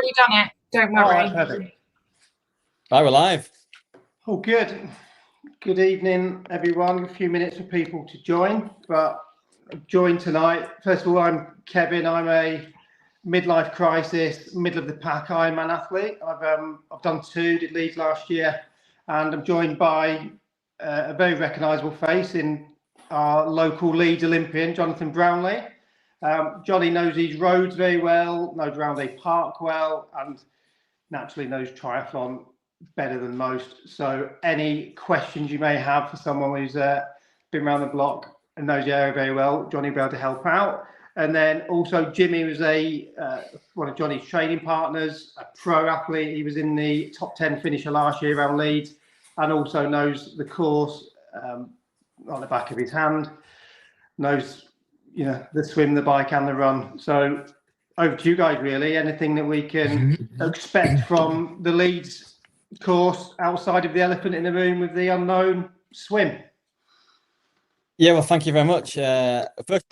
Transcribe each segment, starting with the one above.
already done it. Don't worry. Oh, perfect. Right, we're live. Oh, good. Good evening, everyone. A few minutes for people to join, but join tonight. First of all, I'm Kevin. I'm a midlife crisis, middle of the pack Ironman athlete. I've done 2, did Leeds last year, and I'm joined by a very recognisable face in our local Leeds Olympian, Jonathan Brownlee. Johnny knows these roads very well, knows Roundhay Park well, and naturally knows triathlon better than most. So any questions you may have for someone who's been around the block and knows the area very well, Johnny will be able to help out. And then also Jimmy was one of Johnny's training partners, a pro athlete. He was in the top 10 finisher last year around Leeds, and also knows the course on the back of his hand, knows the swim, the bike and the run. So over to you guys, really. Anything that we can expect from the Leeds course outside of the elephant in the room with the unknown swim? Yeah, well, thank you very much. First,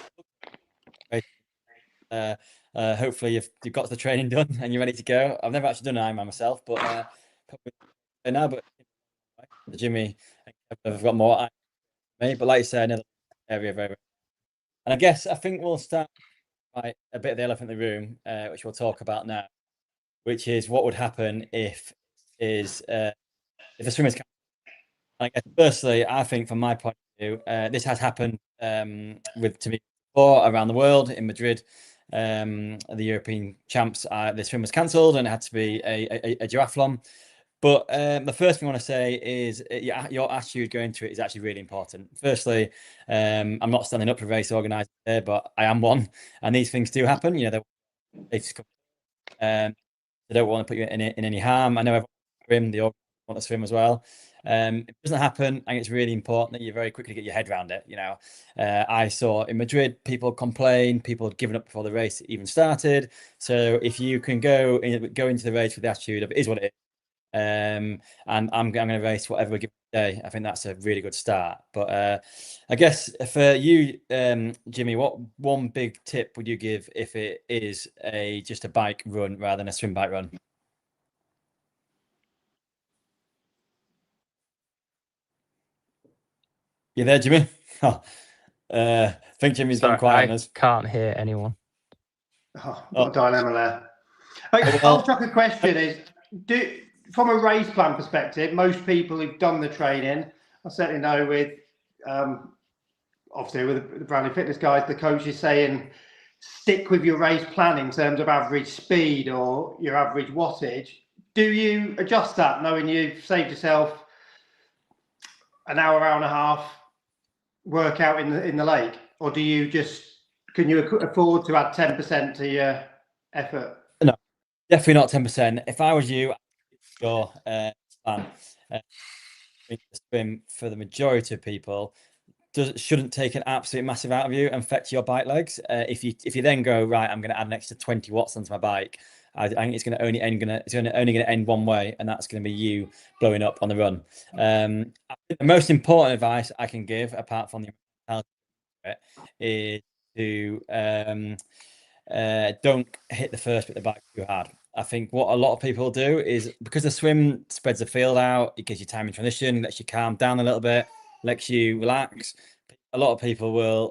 hopefully you've got the training done and you're ready to go. I've never actually done an Ironman myself, but now, but Jimmy, I've got more me. But like you say, another area very. And I think we'll start by a bit of the elephant in the room, which we'll talk about now, which is what would happen if the swimmers can. I guess firstly, I think from my point of view, this has happened to me before around the world in Madrid. The European champs, the swim was cancelled and it had to be a duathlon. But the first thing I want to say is your attitude going to it is actually really important. Firstly, I'm not standing up for race organisers there, but I am one, and these things do happen. They don't want to put you in any harm. I know everyone they all want to swim as well. It doesn't happen, and it's really important that you very quickly get your head around it. I saw in Madrid people complain, people had given up before the race even started. So if you can go into the race with the attitude of it is what it is, and I'm going to race whatever we give today, I think that's a really good start. But I guess for you, Jimmy, what one big tip would you give if it is just a bike run rather than a swim bike run? You there, Jimmy? I think Jimmy's gone quiet. I can't hear anyone. Got a dilemma there. I'll question is, from a race plan perspective, most people who've done the training, I certainly know with obviously with the Brownlee Fitness guys, the coach is saying stick with your race plan in terms of average speed or your average wattage. Do you adjust that knowing you've saved yourself an hour and a half workout in the lake, or can you afford to add 10% to your effort? No, definitely not 10%. If I was you, your plan swim for the majority of people shouldn't take an absolute massive out of you and affect your bike legs. If you then go right, I'm going to add an extra 20 watts onto my bike, I think it's going to only end one way, and that's going to be you blowing up on the run. I think the most important advice I can give, apart from the mentality, is to don't hit the first bit of the bike too hard. I think what a lot of people do is, because the swim spreads the field out, it gives you time in transition, lets you calm down a little bit, lets you relax. A lot of people will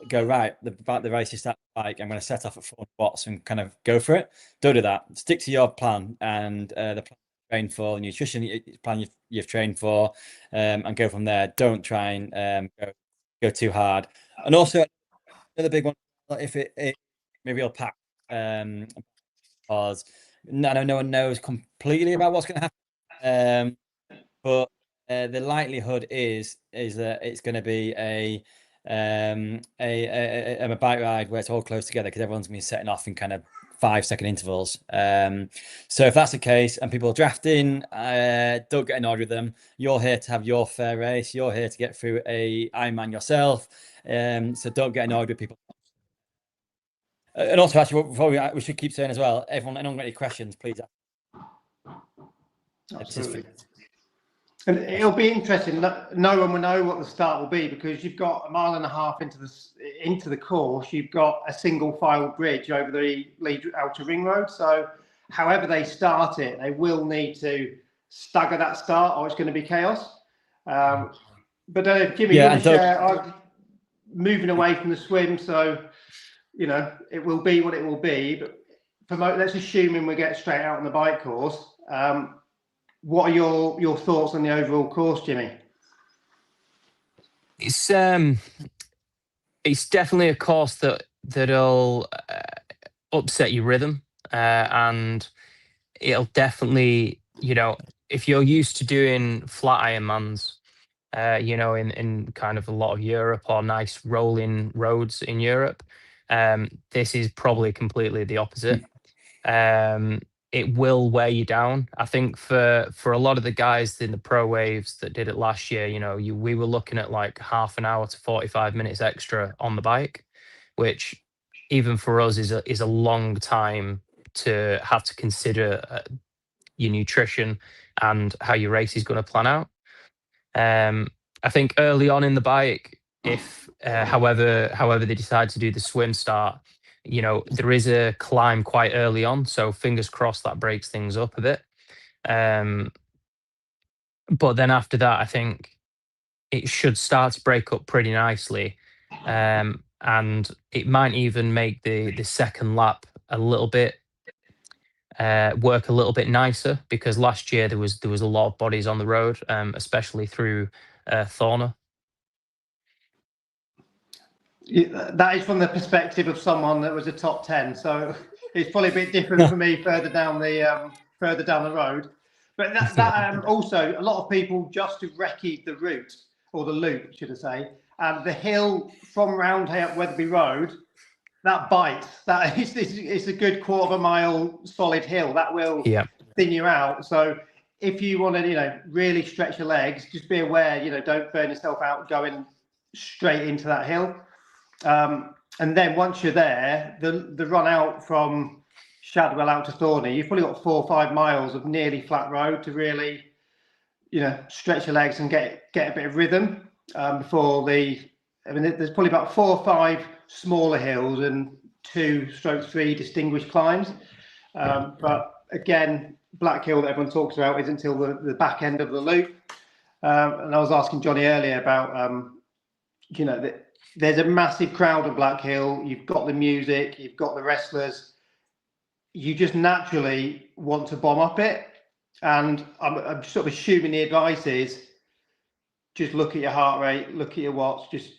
go, right, the race is that bike, I'm going to set off at 4 watts and kind of go for it. Don't do that. Stick to your plan and the plan you've trained for, the nutrition plan you've trained for, and go from there. Don't try and go too hard. And also, another big one, if it maybe you'll pack, because I know no one knows completely about what's going to happen, but the likelihood is that it's going to be a bike ride where it's all close together, because everyone's going to be setting off in kind of 5-second intervals. So if that's the case and people are drafting, don't get annoyed with them. You're here to have your fair race. You're here to get through a Ironman yourself. So don't get annoyed with people. And also, actually, before we should keep saying as well, anyone got any questions, please ask. Absolutely. And it'll be interesting. No one will know what the start will be, because you've got 1.5 miles into the course. You've got a single file bridge over the Leeds Outer Ring Road. So however they start it, they will need to stagger that start, or it's going to be chaos. But Jimmy, you want to share? I'm moving away from the swim, so it will be what it will be. But let's assume we get straight out on the bike course. What are your thoughts on the overall course, Jimmy? It's definitely a course that'll upset your rhythm, and it'll definitely, if you're used to doing flat Ironmans, in kind of a lot of Europe or nice rolling roads in Europe, this is probably completely the opposite. It will wear you down. I think for a lot of the guys in the pro waves that did it last year, we were looking at like half an hour to 45 minutes extra on the bike, which even for us is a long time to have to consider your nutrition and how your race is going to plan out. I think early on in the bike, if however they decide to do the swim start, there is a climb quite early on, so fingers crossed that breaks things up a bit. But then after that, I think it should start to break up pretty nicely, and it might even make the second lap a little bit work a little bit nicer, because last year there was a lot of bodies on the road, especially through Thorner. That is from the perspective of someone that was a top 10, so it's probably a bit different for me further down the road. But that also, a lot of people just have recce'd the route, or the loop, should I say, and the hill from Roundhay Weatherby Road, that bites. It's a good quarter of a mile solid hill that will thin you out. So if you want to, really stretch your legs, just be aware, don't burn yourself out going straight into that hill. And then once you're there, the run out from Shadwell out to Thorney, you've probably got 4 or 5 miles of nearly flat road to really, stretch your legs and get a bit of rhythm before there's probably about 4 or 5 smaller hills and 2/3 distinguished climbs. But again, Black Hill that everyone talks about isn't until the back end of the loop. And I was asking Jonny earlier about, there's a massive crowd on Black Hill. You've got the music, you've got the wrestlers. You just naturally want to bomb up it. And I'm sort of assuming the advice is just look at your heart rate, look at your watch, just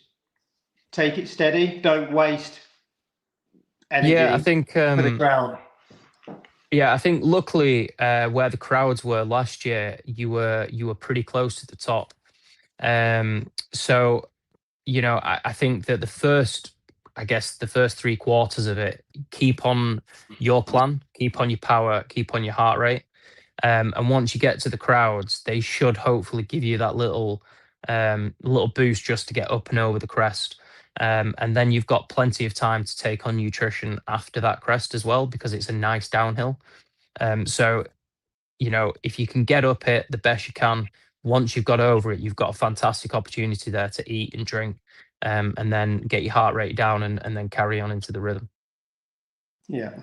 take it steady. Don't waste energy. Yeah, I think for the crowd. Yeah, I think luckily where the crowds were last year, you were pretty close to the top. So, I think that the first 3 quarters of it, keep on your plan, keep on your power, keep on your heart rate. And once you get to the crowds, they should hopefully give you that little boost just to get up and over the crest. And then you've got plenty of time to take on nutrition after that crest as well, because it's a nice downhill. So, if you can get up it the best you can, once you've got over it, you've got a fantastic opportunity there to eat and drink, and then get your heart rate down and then carry on into the rhythm. Yeah,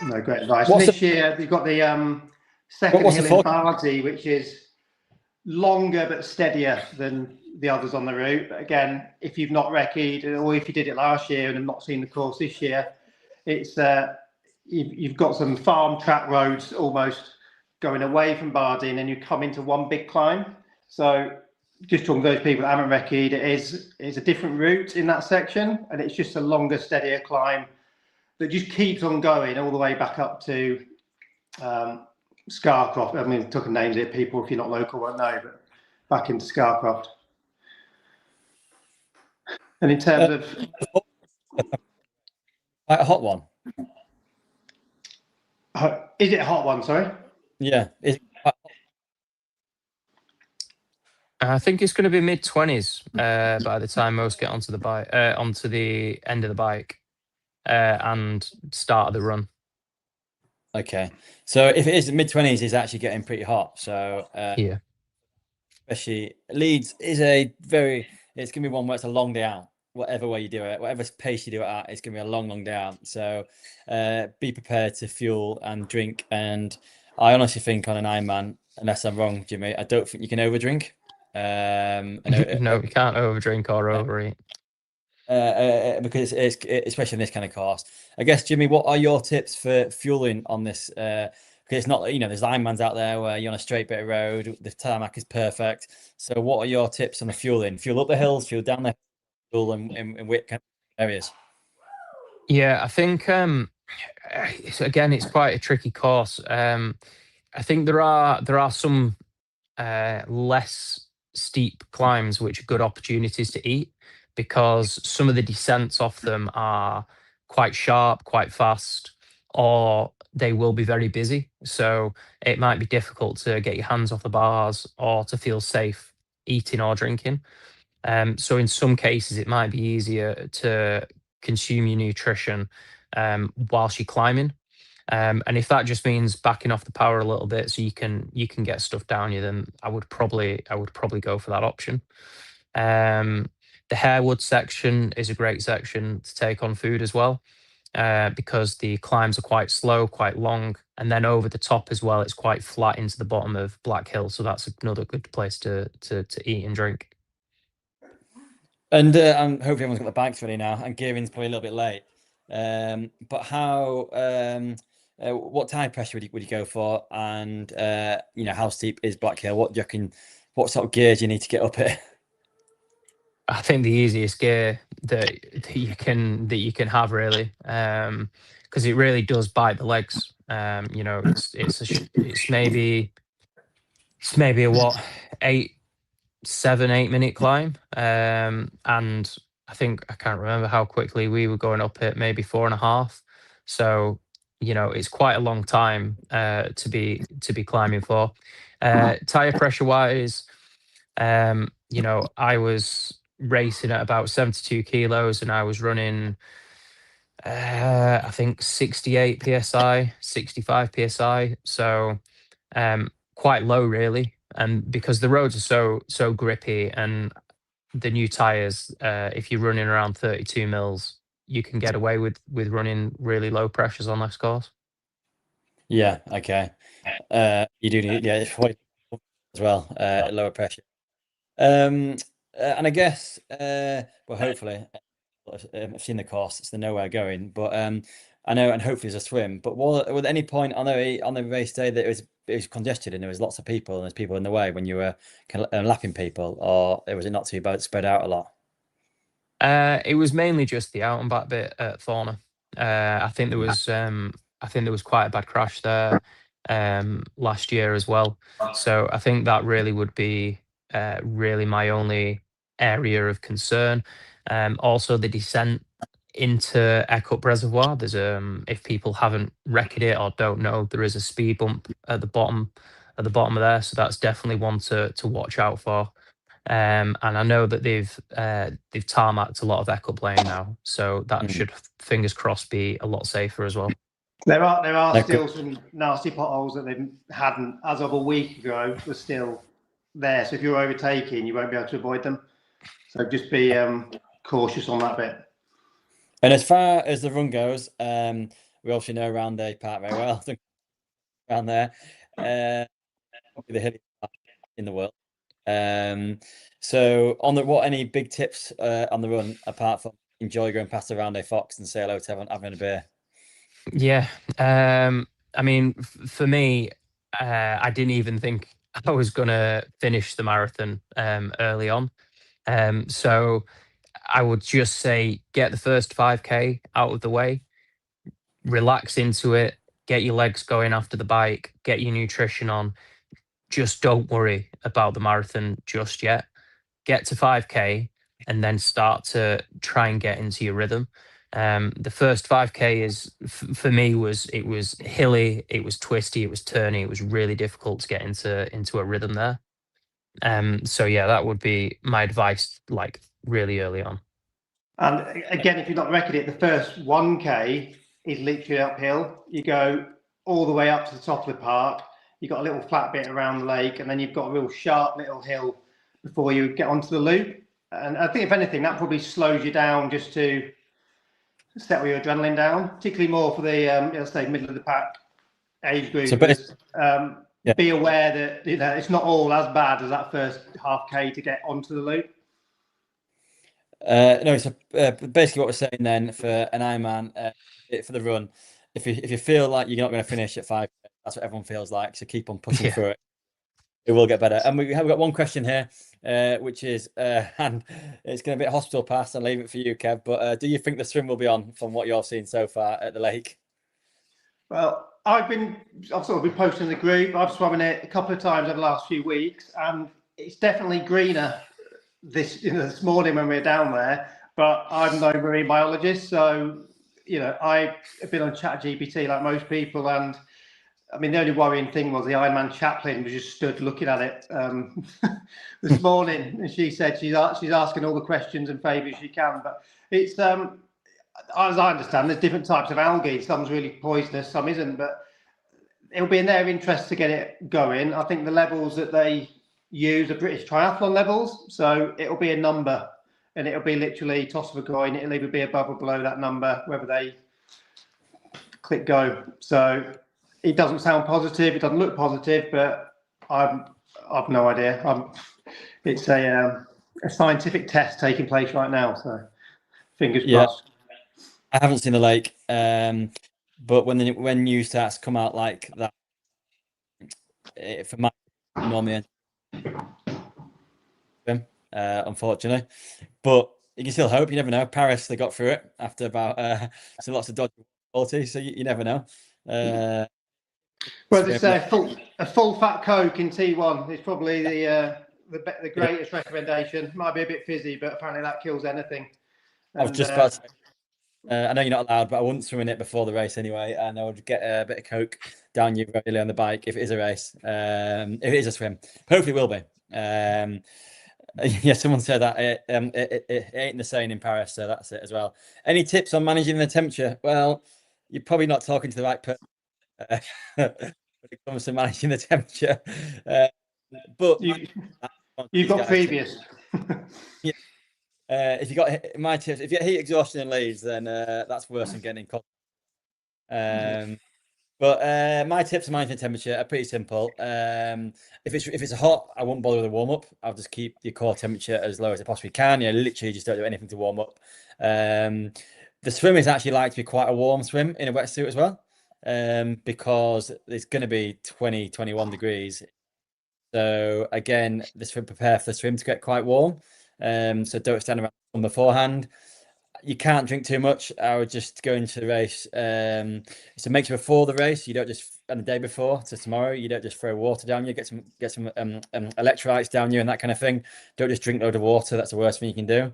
no, great advice. This year, you've got the second hill in Bardi, which is longer but steadier than the others on the route. But again, if you've not recce'd, or if you did it last year and have not seen the course this year, it's you've got some farm track roads almost going away from Bardi, and then you come into one big climb. So just talking to those people that haven't recce'd, it's a different route in that section, and it's just a longer, steadier climb that just keeps on going all the way back up to Scarcroft. I mean, talking names here, people, if you're not local, won't know, but back into Scarcroft. And in terms of quite a hot one. Is it a hot one? Sorry. Yeah. Is it quite hot? I think it's going to be mid-20s by the time most get onto the bike, onto the end of the bike, and start of the run. Okay, so if it is mid-20s, it's actually getting pretty hot. So especially Leeds is it's going to be one where it's a long day out. whatever way you do it, whatever pace you do it at, it's going to be a long, long day out. So be prepared to fuel and drink. And I honestly think on an Ironman, unless I'm wrong, Jimmy, I don't think you can overdrink. No, you can't overdrink or overeat. Because it's especially in this kind of course. I guess, Jimmy, what are your tips for fueling on this? Because it's not, there's Ironmans out there where you're on a straight bit of road, the tarmac is perfect. So what are your tips on the fueling? Fuel up the hills, fuel down the hill, in which kind of areas? Yeah, I think it's quite a tricky course. I think there are some less steep climbs which are good opportunities to eat, because some of the descents off them are quite sharp, quite fast, or they will be very busy. So it might be difficult to get your hands off the bars or to feel safe eating or drinking. So in some cases, it might be easier to consume your nutrition whilst you're climbing. And if that just means backing off the power a little bit so you can get stuff down you, then I would probably go for that option. Um, the Harewood section is a great section to take on food as well, because the climbs are quite slow, quite long, and then over the top as well, it's quite flat into the bottom of Black Hill. So that's another good place to eat and drink. And hopefully everyone's got the bikes ready now, and gearing's probably a little bit late. But what tire pressure would you go for? And how steep is Black Hill? What do you reckon? What sort of gear do you need to get up it? I think the easiest gear that you can have, really, because it really does bite the legs. It's maybe a what, 8 minute climb, and I can't remember how quickly we were going up it, maybe 4.5. So it's quite a long time to be climbing for. Tire pressure wise, I was racing at about 72 kilos, and I was running, I think 68 psi, 65 psi. So quite low, really. And because the roads are so grippy, and the new tires, if you're running around 32 mils, you can get away with running really low pressures on this course. Yeah, okay. You do need, it's probably as well, lower pressure. And I guess, well, hopefully, I've seen the course, it's the nowhere going, but I know, and hopefully there's a swim. But was at any point on the race day that it was congested and there was lots of people and there's people in the way when you were kind of lapping people, or was it not too bad, spread out a lot? It was mainly just the out and back bit at Fauna. I think there was quite a bad crash there last year as well. So I think that really would be really my only area of concern. Also, the descent into Ecup Reservoir. If people haven't wrecked it or don't know, there is a speed bump at the bottom of there. So that's definitely one to watch out for. And I know that they've tarmacked a lot of Echo Lane now, so that should, fingers crossed, be a lot safer as well. There are still some nasty potholes that they hadn't, as of a week ago, were still there. So if you're overtaking, you won't be able to avoid them. So just be cautious on that bit. And as far as the run goes, we obviously know around the park very well. Around there, probably the hilliest park in the world. So any big tips on the run, apart from enjoy going past the Round Fox and say hello to everyone having a beer? Yeah, I mean, for me, I didn't even think I was gonna finish the marathon early on. So I would just say get the first 5K out of the way, relax into it, get your legs going after the bike, get your nutrition on. Just don't worry about the marathon just yet. Get to 5K and then start to try and get into your rhythm. The first 5K for me was hilly, it was twisty, it was turny, it was really difficult to get into a rhythm there. So yeah, that would be my advice, like really early on. And again, if you're not wrecking it, the first 1K is literally uphill. You go all the way up to the top of the park. You've got a little flat bit around the lake, and then you've got a real sharp little hill before you get onto the loop. And I think if anything, that probably slows you down just to settle your adrenaline down, particularly more for the let's say middle of the pack age groupers. Be aware that it's not all as bad as that first half K to get onto the loop. No, so basically what we're saying then for an Ironman, for the run, if you feel like you're not going to finish at 5, that's what everyone feels like. So keep on pushing through it. It will get better. And we've got one question here, which is, and it's going to be a hospital pass. I'll leave it for you, Kev. But do you think the swim will be on from what you're seeing so far at the lake? Well, I've sort of been posting in the group. I've swum in it a couple of times over the last few weeks, and it's definitely greener this morning when we were down there. But I'm no marine biologist, so I have been on ChatGPT like most people, and I mean the only worrying thing was the Ironman chaplain was just stood looking at it this morning, and she said she's asking all the questions and favours she can, but it's as I understand, there's different types of algae. Some's really poisonous, some isn't, but it'll be in their interest to get it going. I think the levels that they use are British triathlon levels, so it'll be a number, and it'll be literally toss of a coin. It'll either be above or below that number, whether they click go. So it doesn't sound positive, it doesn't look positive, but I've no idea. It's a scientific test taking place right now, so fingers crossed. I haven't seen the lake, but when news stats come out like that, for my normally, unfortunately, but you can still hope. You never know. Paris, they got through it after about so lots of dodgy quality, so you never know. Well, it's a full fat Coke in T1 is probably the greatest recommendation. Might be a bit fizzy, but apparently that kills anything. I was just about to say, I know you're not allowed, but I wouldn't swim in it before the race anyway, and I would get a bit of Coke down you regularly on the bike if it is a race. If it is a swim, hopefully it will be. Yeah, someone said that it ain't the same in Paris, so that's it as well. Any tips on managing the temperature? Well, you're probably not talking to the right person when it comes to managing the temperature. But you've got previous. Yeah. If you got my tips, if you get heat exhaustion in Leeds, then that's worse than getting in contact. But my tips on managing temperature are pretty simple. If it's hot, I won't bother with a warm up. I'll just keep your core temperature as low as I possibly can. Literally just don't do anything to warm up. The swim is actually like to be quite a warm swim in a wetsuit as well, because it's going to be 20, 21 degrees. So again, prepare for the swim to get quite warm. So don't stand around beforehand. You can't drink too much. I would just go into the race. So make sure before the race, you don't just, and the day before to tomorrow, you don't just throw water down you. Get some electrolytes down you and that kind of thing. Don't just drink a load of water. That's the worst thing you can do.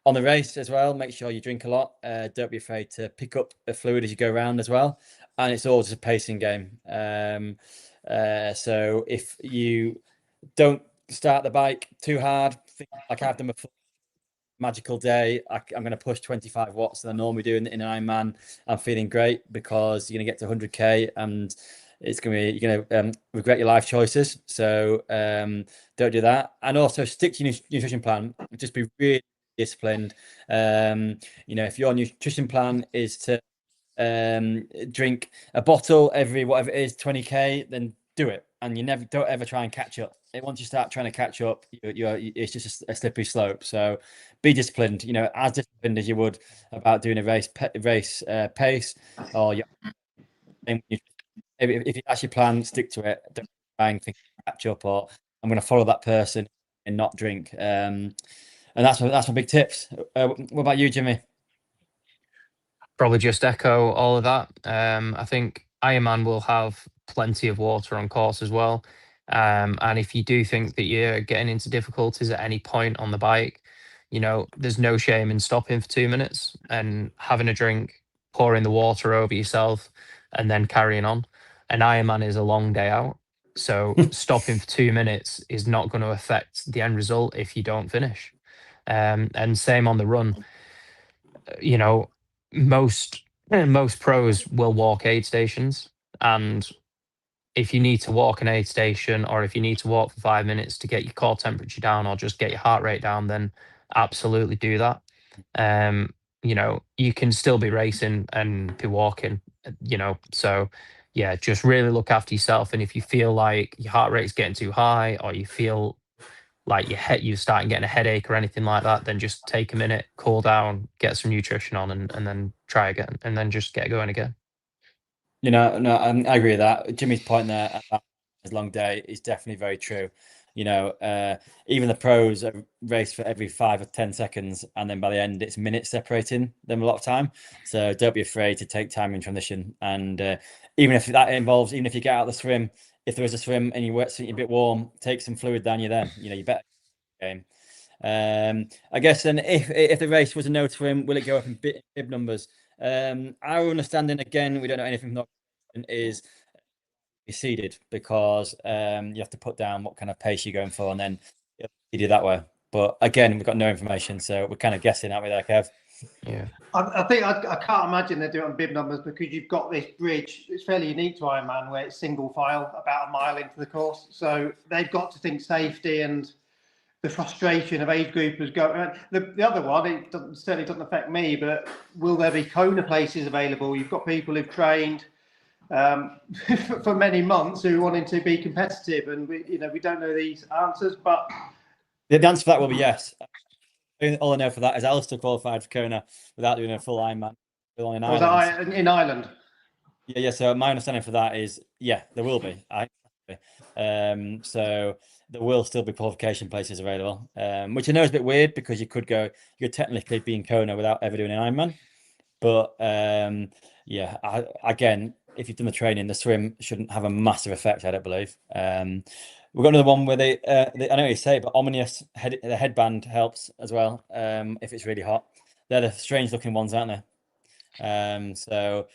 On the race as well, make sure you drink a lot. Don't be afraid to pick up the fluid as you go around as well. And it's all just a pacing game. So if you don't start the bike too hard, like I've done before, magical day, I'm going to push 25 watts than I normally do in an Ironman. I'm feeling great because you're going to get to 100k and it's going to be, you're going to regret your life choices. So don't do that. And also stick to your nutrition plan. Just be really disciplined. If your nutrition plan is to drink a bottle every whatever it is 20k, then do it, and don't ever try and catch up. Once you start trying to catch up, it's just a slippery slope. So be disciplined, as disciplined as you would about doing a race pace, or if you actually plan, stick to it. Don't try and think catch up, or I'm going to follow that person and not drink. And that's my big tips. What about you, Jimmy? Probably just echo all of that. I think Ironman will have plenty of water on course as well. And if you do think that you're getting into difficulties at any point on the bike, there's no shame in stopping for 2 minutes and having a drink, pouring the water over yourself, and then carrying on. An Ironman is a long day out. So stopping for 2 minutes is not going to affect the end result if you don't finish. And same on the run. Most pros will walk aid stations, and if you need to walk an aid station, or if you need to walk for 5 minutes to get your core temperature down or just get your heart rate down, then absolutely do that. You know, you can still be racing and be walking, you know, so yeah, just really look after yourself. And if you feel like your heart rate's getting too high, or you feel like you're starting getting a headache or anything like that, then just take a minute, cool down, get some nutrition on, and then try again, and then just get going again. You know, no, I agree with that. Jimmy's point there about his long day is definitely very true. You know, even the pros race for every 5 or 10 seconds, and then by the end, it's minutes separating them a lot of time. So don't be afraid to take time in transition. And even if that involves, even if you get out of the swim, if there is a swim and you're a bit warm, take some fluid down you then. You know, you better game. I guess then if the race was a no swim, will it go up in bib numbers? Our understanding, again, we don't know anything from the is be seeded because you have to put down what kind of pace you're going for, and then you do that way. But again, we've got no information, so we're kind of guessing, aren't we, there, Kev? Yeah. I think I can't imagine they do it on bib numbers, because you've got this bridge. It's fairly unique to Ironman, where it's single file about a mile into the course. So they've got to think safety and the frustration of age groupers going. The other one, certainly doesn't affect me, but will there be Kona places available? You've got people who've trained for many months who are wanting to be competitive, and we don't know these answers, but the answer for that will be yes. All I know for that is Alistair qualified for Kona without doing a full Ironman. In Ireland. In Ireland. Yeah. So my understanding for that is, yeah, there will be. So there will still be qualification places available, which I know is a bit weird because you could technically be in Kona without ever doing an Ironman. But yeah, again, if you've done the training, the swim shouldn't have a massive effect, I don't believe. We've got another one where I know what you say, but ominous the headband helps as well if it's really hot. They're the strange looking ones, aren't they? So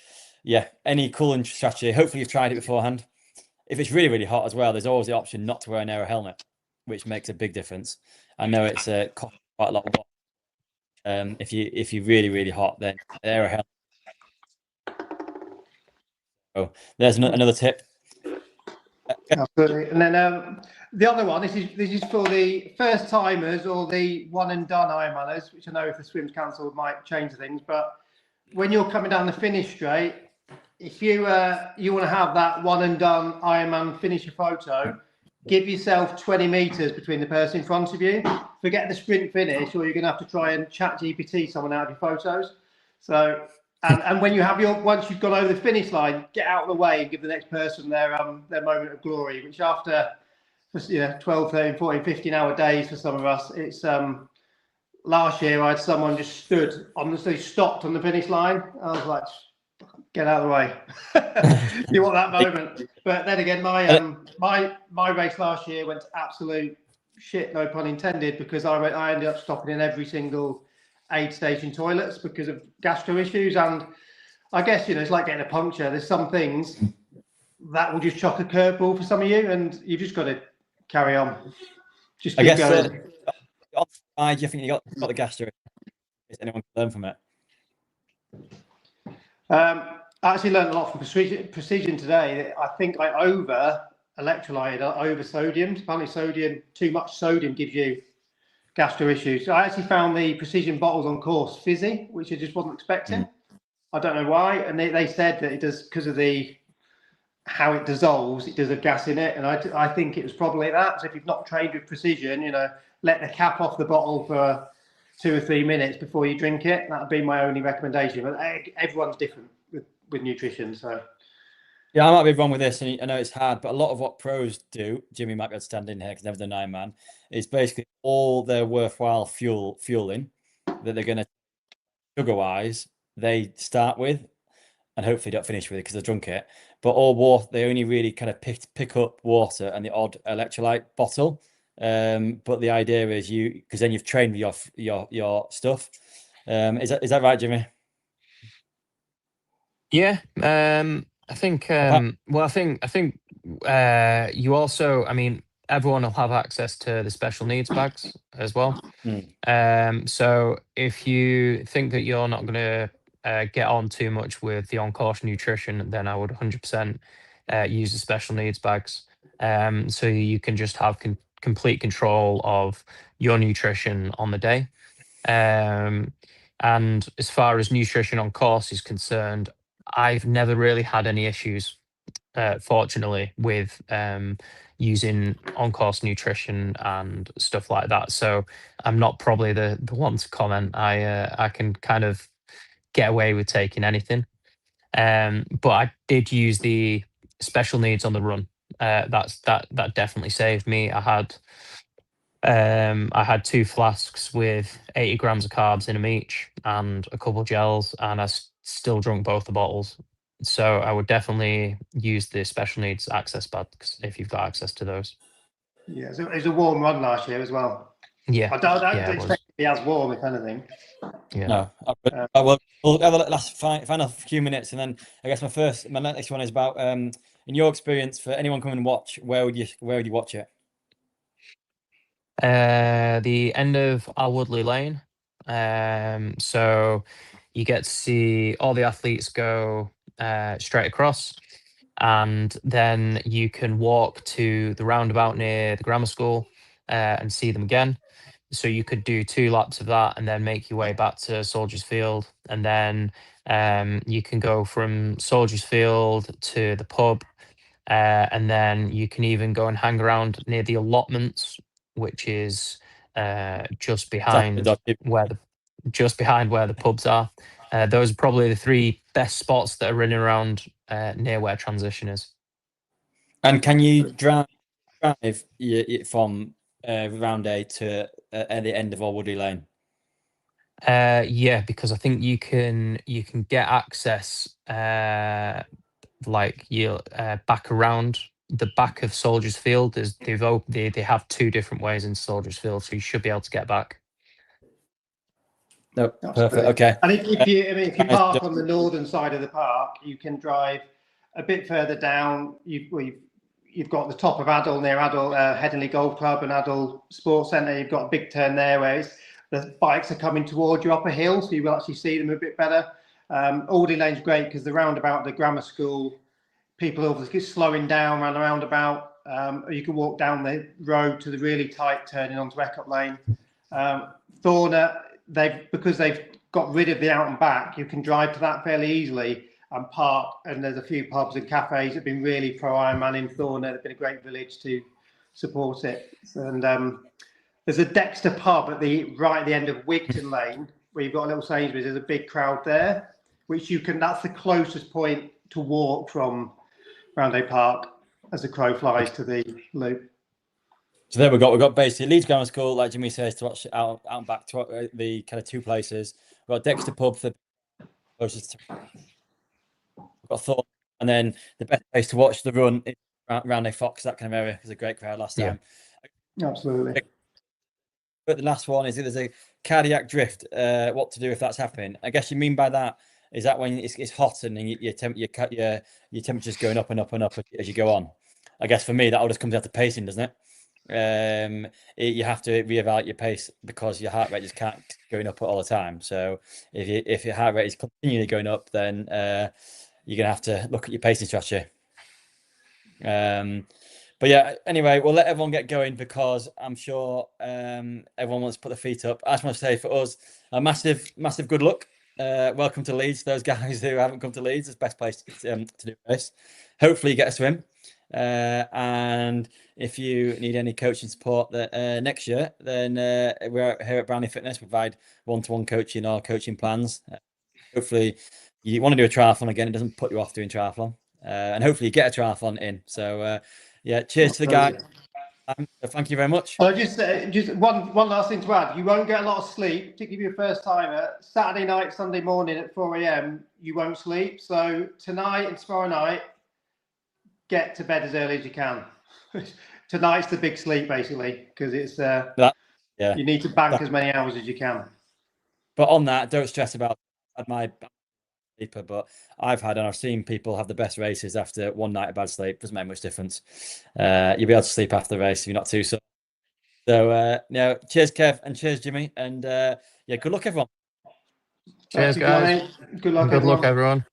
yeah, any cooling strategy. Hopefully you've tried it beforehand. If it's really, really hot as well, there's always the option not to wear an aero helmet, which makes a big difference. I know it's quite a lot of water. If you're really, really hot, then aero helmet. So there's another tip. Absolutely. And then the other one, this is for the first timers or the one and done Ironmanners, which I know if the swims cancelled might change things. But when you're coming down the finish straight, if you want to have that one and done Ironman finisher photo, give yourself 20 meters between the person in front of you. Forget the sprint finish, or you're going to have to try and chat GPT someone out of your photos. So, and when you have once you've gone over the finish line, get out of the way and give the next person their moment of glory, which after 12, 13, 14, 15 hour days for some of us, it's last year I had someone just stopped on the finish line. I was like, get out of the way. You want that moment. But then again, my race last year went to absolute shit, no pun intended, because I ended up stopping in every single aid station toilets because of gastro issues. And I guess, it's like getting a puncture. There's some things that will just chuck a curveball for some of you, and you've just got to carry on. Just keep going. Do you think you got the gastro? Is anyone can learn from it? I actually learned a lot from precision today. I think I over electrolyted, over sodium. Apparently too much sodium gives you gastro issues. So I actually found the precision bottles on course fizzy, which I just wasn't expecting. I don't know why. And they said that it does, because of how it dissolves, it does have gas in it. And I think it was probably that. So if you've not trained with precision, let the cap off the bottle for 2 or 3 minutes before you drink it. That would be my only recommendation. But everyone's different with nutrition. So yeah, I might be wrong with this, and I know it's hard, but a lot of what pros do, Jimmy might be able to stand in here because never done Ironman, is basically all their worthwhile fueling that they're going to sugar-wise, they start with and hopefully don't finish with it because they've drunk it. But all water, they only really kind of pick up water and the odd electrolyte bottle. But the idea is because then you've trained with your stuff. Is that right, Jimmy? Yeah. I think you also, everyone will have access to the special needs bags as well. So if you think that you're not going to get on too much with the on-course nutrition, then I would 100% use the special needs bags. So you can just have complete control of your nutrition on the day. And as far as nutrition on course is concerned, I've never really had any issues, fortunately, with using on-course nutrition and stuff like that. So I'm not probably the one to comment. I can kind of get away with taking anything. But I did use the special needs on the run. That definitely saved me. I had 2 flasks with 80 grams of carbs in them each and a couple gels, and I still drunk both the bottles. So I would definitely use the special needs access pads if you've got access to those. Yeah, so it was a warm run last year as well. Yeah, I don't yeah, it was. expect it to be as warm, if anything. Yeah. No, we'll have a last final few minutes, and then I guess my next one is about in your experience, for anyone coming and watch, where would you watch it? The end of Al Woodley Lane. So you get to see all the athletes go straight across, and then you can walk to the roundabout near the grammar school and see them again. So you could do 2 laps of that and then make your way back to Soldiers Field, and then you can go from Soldiers Field to the pub, and then you can even go and hang around near the allotments, which is just behind where the pubs are. Those are probably the 3 best spots that are in and around near where transition is. And can you drive from round A to at the end of Al Woodley Lane? Yeah, because I think you can get access like you back around the back of Soldiers Field. They have 2 different ways in Soldiers Field, so you should be able to get back. No, perfect. Okay. And if you park on the northern side of the park, you can drive a bit further down. You've got the top of Adel near Adel Headingley Golf Club and Adel Sports Centre. You've got a big turn there where the bikes are coming towards you up a hill, so you will actually see them a bit better. Alderley Lane's great because the roundabout, the grammar school, people are obviously slowing down around the roundabout. You can walk down the road to the really tight turning onto Eccop Lane. Thorner, because they've got rid of the out and back, you can drive to that fairly easily and park. And there's a few pubs and cafes that have been really pro Ironman in Thorner. They've been a great village to support it. And there's a Dexter pub at the end of Wigton Lane, where you've got a little Sainsbury's. There's a big crowd there, which that's the closest point to walk from Roundhay Park as the crow flies to the loop. So there we've got basically Leeds Grammar School, like Jimmy says, to watch out and back to the kind of 2 places. We've got Dexter pub for closest to. We've got Thorn, and then the best place to watch the run is Roundhay Fox, that kind of area. It was a great crowd last time. Absolutely. But the last one is, if there's a cardiac drift, what to do if that's happening? I guess you mean by that is that when it's hot and your temperature's going up and up and up as you go on. I guess for me that all just comes out to pacing, doesn't it? You have to reevaluate your pace because your heart rate just can't going up all the time. So if your heart rate is continually going up, then you're gonna have to look at your pacing strategy. But yeah, anyway, we'll let everyone get going because I'm sure everyone wants to put their feet up. I just want to say for us, a massive good luck. Welcome to Leeds. Those guys who haven't come to Leeds, it's the best place to do a race. Hopefully you get a swim. And if you need any coaching support next year, then we're here at Brownie Fitness, provide one-to-one coaching or coaching plans. Hopefully you want to do a triathlon again, it doesn't put you off doing triathlon. And hopefully you get a triathlon in. So yeah, cheers to the guy. Thank you very much. Just one last thing to add. You won't get a lot of sleep, particularly if you're a first timer. Saturday night, Sunday morning at 4 a.m, you won't sleep. So tonight and tomorrow night, get to bed as early as you can. Tonight's the big sleep, basically, because it's you need to bank as many hours as you can. But on that, don't stress about my sleeper, but I've seen people have the best races after one night of bad sleep. Doesn't make much difference. You'll be able to sleep after the race if you're not too sore. So cheers Kev and cheers Jimmy, and yeah, good luck everyone. Cheers guys. Good luck everyone.